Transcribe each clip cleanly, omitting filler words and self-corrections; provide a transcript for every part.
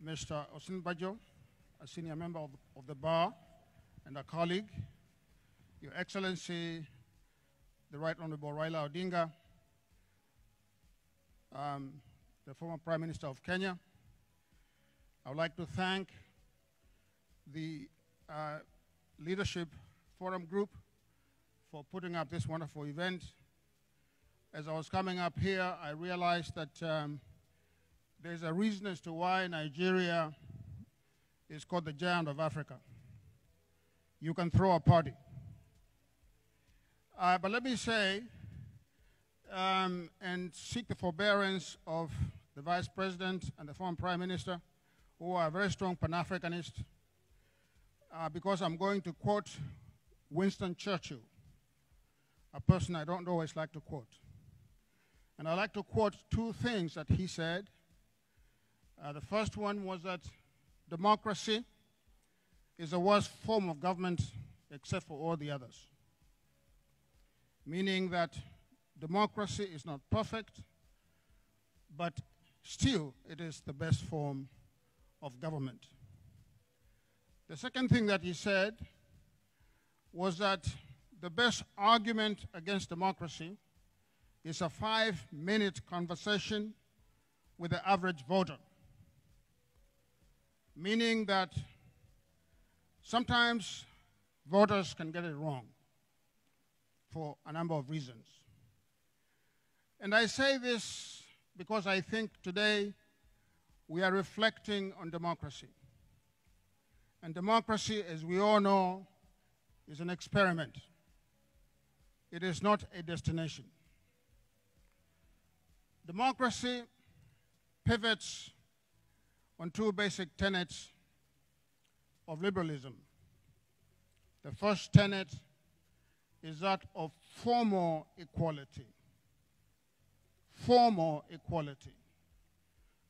Mr. Osinbajo, a senior member of the bar and a colleague, Your Excellency, the Right Honorable Raila Odinga, the former Prime Minister of Kenya. I would like to thank the Leadership Forum Group for putting up this wonderful event. As I was coming up here, I realized that there's a reason as to why Nigeria is called the giant of Africa. You can throw a party. But let me say, and seek the forbearance of the Vice President and the former Prime Minister, who are very strong Pan-Africanists, because I'm going to quote Winston Churchill, a person I don't always like to quote. And I like to quote two things that he said. The first one was that democracy is the worst form of government except for all the others. Meaning that democracy is not perfect, but still it is the best form of government. The second thing that he said was that the best argument against democracy is a 5-minute conversation with the average voter. Meaning that sometimes voters can get it wrong for a number of reasons. And I say this because I think today we are reflecting on democracy. And democracy, as we all know, is an experiment. It is not a destination. Democracy pivots on two basic tenets of liberalism. The first tenet is that of formal equality. Formal equality.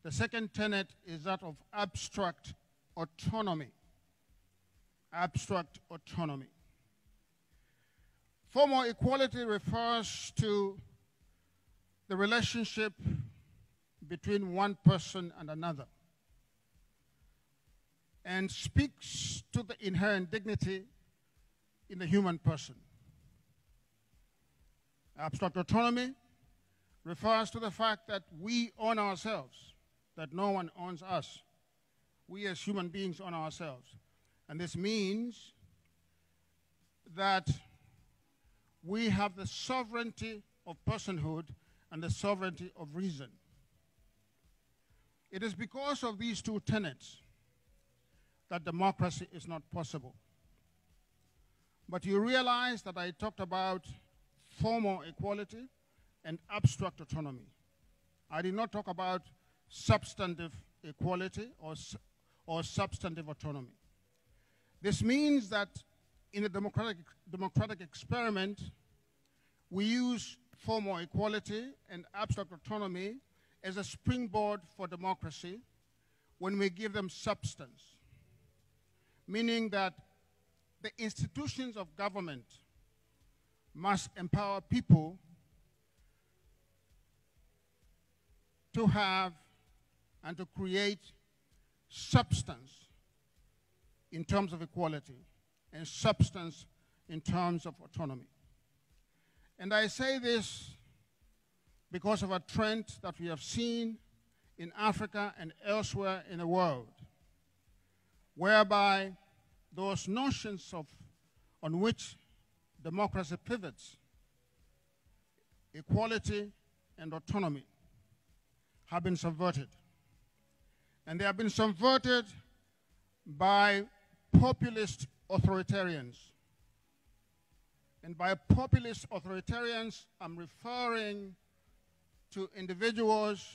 The second tenet is that of abstract autonomy. Abstract autonomy. Formal equality refers to the relationship between one person and another, and speaks to the inherent dignity in the human person. Abstract autonomy refers to the fact that we own ourselves, that no one owns us. We as human beings own ourselves. And this means that we have the sovereignty of personhood and the sovereignty of reason. It is because of these two tenets that democracy is not possible. But you realize that I talked about formal equality and abstract autonomy. I did not talk about substantive equality or substantive autonomy. This means that in a democratic experiment, we use formal equality and abstract autonomy as a springboard for democracy when we give them substance. Meaning that the institutions of government must empower people to have and to create substance in terms of equality and substance in terms of autonomy. And I say this because of a trend that we have seen in Africa and elsewhere in the world, whereby those notions on which democracy pivots, equality and autonomy, have been subverted. And they have been subverted by populist authoritarians. And by populist authoritarians, I'm referring to individuals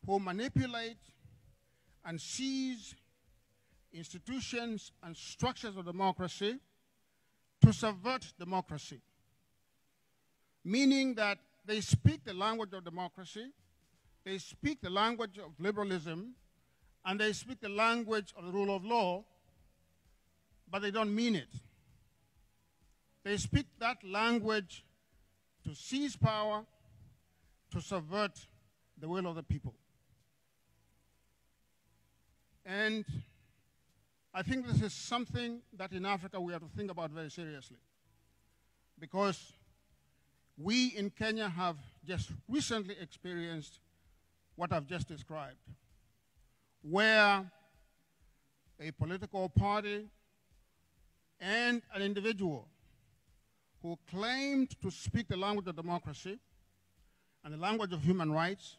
who manipulate and seize institutions and structures of democracy to subvert democracy. Meaning that they speak the language of democracy, they speak the language of liberalism, and they speak the language of the rule of law, but they don't mean it. They speak that language to seize power, to subvert the will of the people. And I think this is something that in Africa we have to think about very seriously, because we in Kenya have just recently experienced what I've just described, where a political party and an individual who claimed to speak the language of democracy and the language of human rights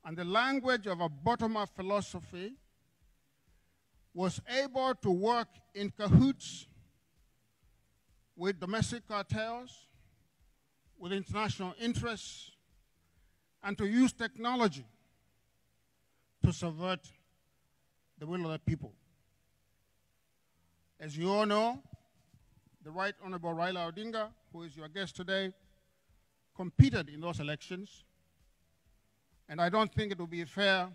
and the language of a bottom-up philosophy was able to work in cahoots with domestic cartels, with international interests, and to use technology to subvert the will of the people. As you all know, the Right Honorable Raila Odinga, who is your guest today, competed in those elections. And I don't think it would be fair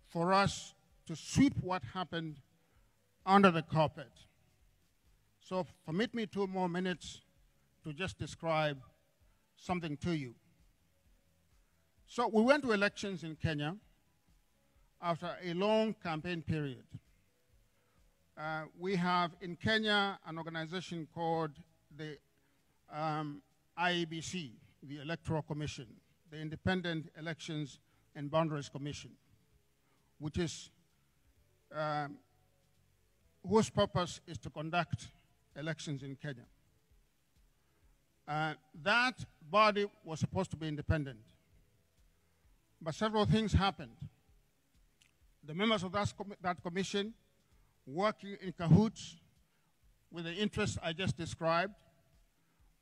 for us to sweep what happened under the carpet. So permit me 2 more minutes to just describe something to you. So we went to elections in Kenya after a long campaign period. We have in Kenya an organization called the IEBC, the Electoral Commission, the Independent Elections and Boundaries Commission, which is whose purpose is to conduct elections in Kenya. That body was supposed to be independent, but several things happened. The members of that commission, working in cahoots with the interests I just described,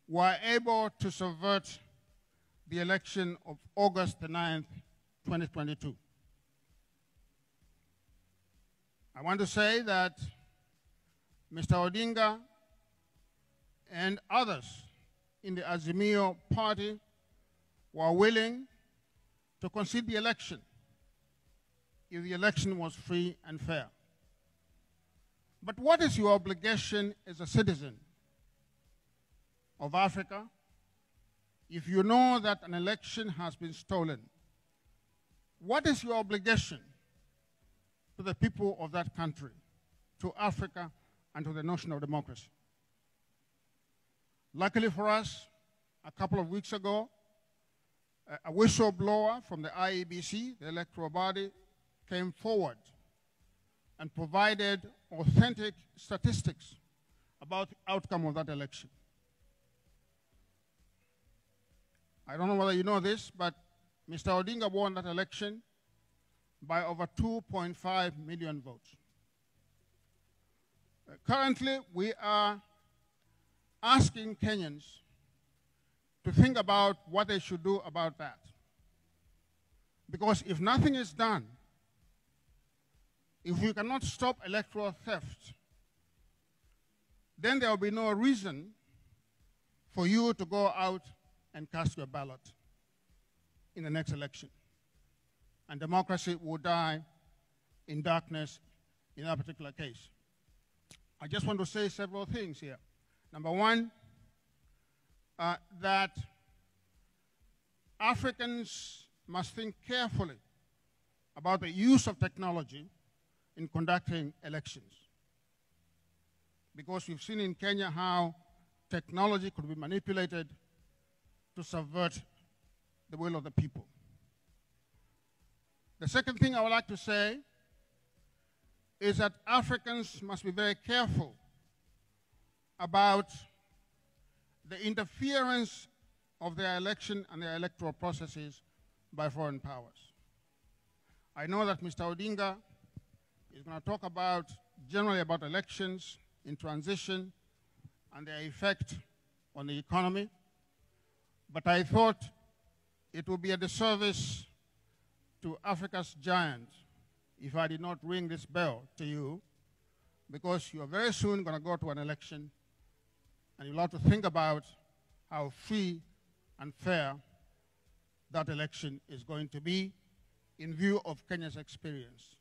were able to subvert the election of August the 9th, 2022. I want to say that Mr. Odinga and others in the Azimio party were willing to concede the election if the election was free and fair. But what is your obligation as a citizen of Africa if you know that an election has been stolen? What is your obligation to the people of that country, to Africa, and to the notion of democracy? Luckily for us, a couple of weeks ago, a whistleblower from the IEBC, the electoral body, came forward and provided authentic statistics about the outcome of that election. I don't know whether you know this, but Mr. Odinga won that election by over 2.5 million votes. Currently, we are asking Kenyans to think about what they should do about that. Because if nothing is done, if we cannot stop electoral theft, then there will be no reason for you to go out and cast your ballot in the next election. And democracy will die in darkness in that particular case. I just want to say several things here. Number one, that Africans must think carefully about the use of technology in conducting elections. Because we've seen in Kenya how technology could be manipulated to subvert the will of the people. The second thing I would like to say is that Africans must be very careful about the interference of their election and their electoral processes by foreign powers. I know that Mr. Odinga is going to talk generally about elections in transition and their effect on the economy, but I thought it would be a disservice to Africa's giant if I did not ring this bell to you, because you are very soon going to go to an election and you'll have to think about how free and fair that election is going to be in view of Kenya's experience.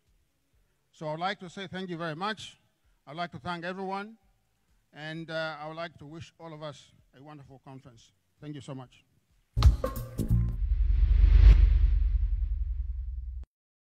So I'd like to say thank you very much. I'd like to thank everyone, and I would like to wish all of us a wonderful conference. Thank you so much.